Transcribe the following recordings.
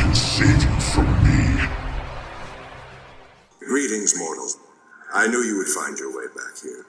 can save you from me. Greetings, mortals. I knew you would find your way back here.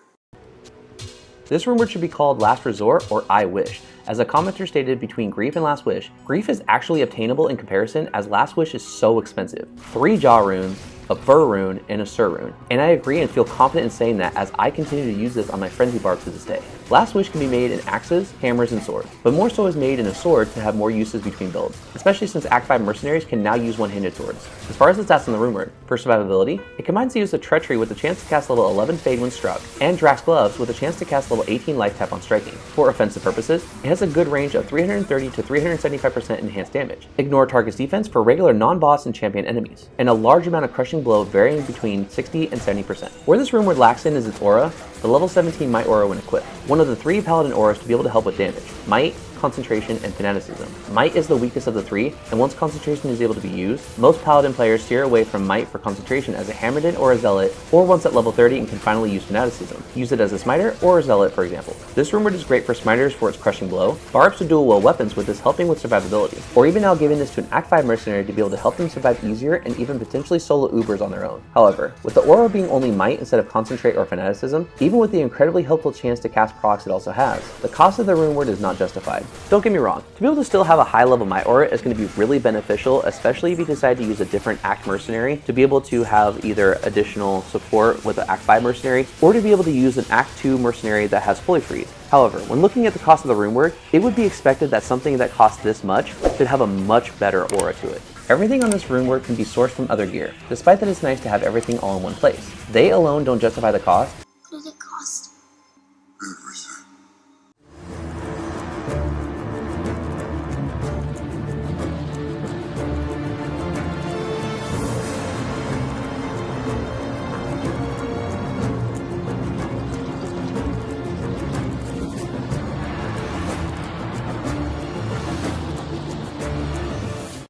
This rune should be called Last Resort or I Wish. As a commenter stated, between Grief and Last Wish, Grief is actually obtainable in comparison as Last Wish is so expensive. 3 Jaw runes, a Fur rune, and a Sur rune. And I agree and feel confident in saying that as I continue to use this on my Frenzy Barb to this day. Last Wish can be made in axes, hammers, and swords, but more so is made in a sword to have more uses between builds, especially since Act 5 mercenaries can now use one-handed swords. As far as the stats in the rune word, for survivability, it combines the use of Treachery with a chance to cast level 11 Fade when struck, and Drax Gloves with a chance to cast level 18 Life Tap on striking. For offensive purposes, it has a good range of 330 to 375% enhanced damage, ignore target's defense for regular non-boss and champion enemies, and a large amount of crushing blow varying between 60 and 70%. Where this rune word lacks in is its aura, the level 17 Might aura when equipped. One of the 3 paladin auras to be able to help with damage: Might, Concentration, and Fanaticism. Might is the weakest of the 3, and once Concentration is able to be used, most Paladin players steer away from Might for Concentration as a Hammerden or a Zealot, or once at level 30 and can finally use Fanaticism. Use it as a Smiter or a Zealot, for example. This rune word is great for Smiters for its crushing blow, barbs to dual wield weapons with this helping with survivability, or even now giving this to an Act 5 mercenary to be able to help them survive easier and even potentially solo Ubers on their own. However, with the aura being only Might instead of Concentrate or Fanaticism, even with the incredibly helpful chance to cast procs it also has, the cost of the rune word is not justified. Don't get me wrong, to be able to still have a high level Might aura is going to be really beneficial, especially if you decide to use a different Act mercenary to be able to have either additional support with the Act 5 mercenary, or to be able to use an Act 2 mercenary that has fully freeze. However, when looking at the cost of the rune word, it would be expected that something that costs this much should have a much better aura to it. Everything on this rune word can be sourced from other gear, despite that it's nice to have everything all in one place. They alone don't justify the cost,